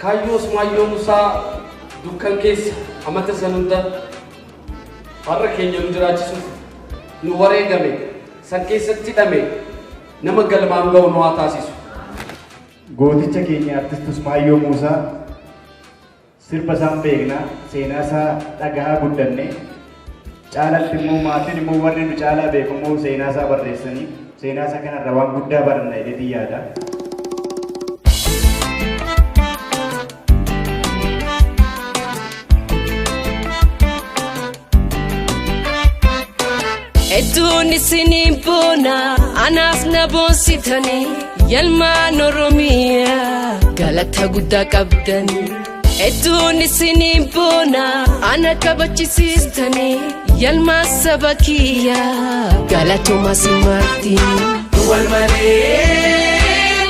Kayyos Maayyo Musaa dukkan keessa amata sanunda har'a keenya nu jiraachisuuf nu wareegame san keessatti hidhame nama galmaan ga'u nu haa taasisu. Gooticha keenya artistus Maayyo Musaa sirba isaan beeknaa seenaa isaa dhagahaa guddanne caalatti immoo maatiin immoo warri nu caalaa beekamoo seenaa isaa barreessanii seenaa isaa kanarraa waan guddaa baranna jedhee yaada. Eduni sinibona anas nabonsitani yalman Oromia galata gudda qabdani. Eduni sinibona ana kabachisistani yalman sabakiya galatuma simartini. Wal male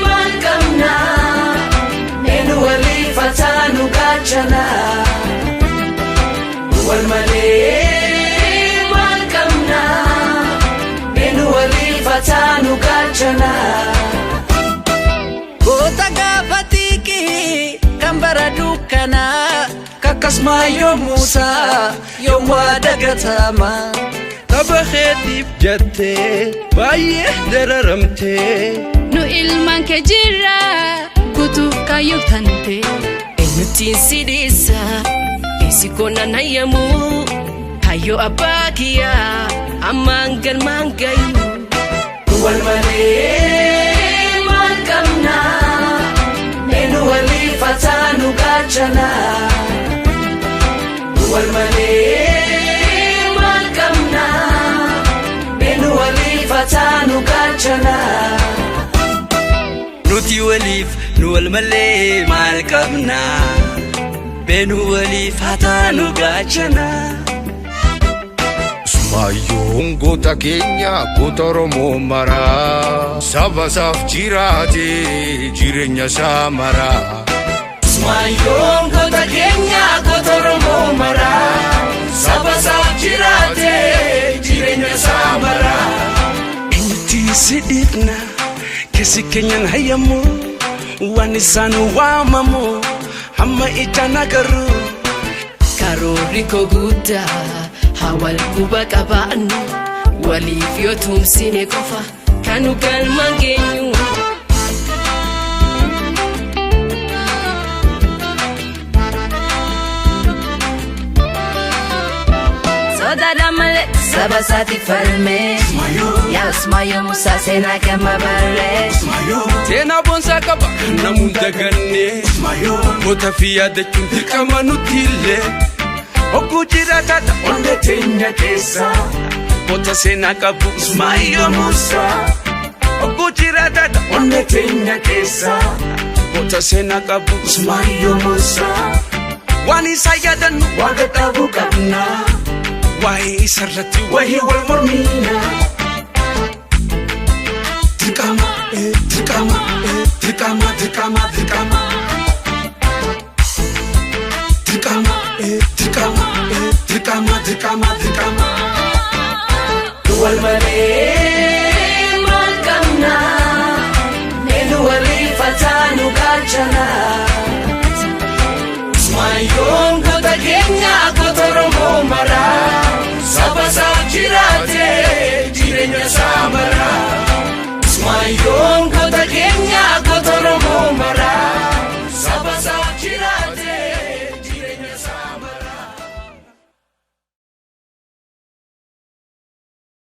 malkamna enu wali fatanu gachana. Wal male fatanu gachana. Kota gafatiki kambara dukana kakas Maayyo Musaa yoom waadagatama. Taba kheetiif jettee baay'ee dararamtee nu ilmaan kee jirra kutuuf kaayyoo tante eenyutiin si dhiisa eessi koona nayyamu kaayyoo abbaa kiyyaa ammaan galmaan gayu. Wal male malkamna enu wali fatanu gachana. Wal male malkamna enu wali fatanu gachana. nuti waliif nu wal malee maal qabna beenu waliif hataanu gaachana. Maayyoon goota keenya goota Oromoo maraa saba isaaf jiraate jireenya isaa maraa. Maayyoon goota keenya goota Oromoo maraa saba isaaf jiraate jireenya isaa maraa. Eenyuti si dhiifna keessi keenyan hayyamu waan isaan waamamu hamma ijaan agarru. Karoorri koo guddaa hawal kuba qabaannu waliif yoo tumsine qofa kanu galmaan geenyu. Sodaadha malee saba isaati falmee yaas Maayyo Musaa seenaa gama barree. Seenaa boonsaa qaba kan namuun dagannee goota fi yaadachuun dirqama nuti illee. Ogguu jiraataadha onne teenya keessa goota seenaa qabu Maayyo Musaa. Ogguu jiraataadha onne teenya keessa goota seenaa qabu Maayyo Musaa. Waan isaa yaadannu waaqa dhabuu qabna waa'ee isarratti wahii wal mormina. Dirqama dirqama dirqama dirqama dirqama dirqama dirqama dirqama dirqama dirqama. Wal malee malkamna enu wali fatanu gachana. Maayyoon goota keenya goota Oromoo maraa saba isaaf jiraate jireenya isaa maraa. Maayyoon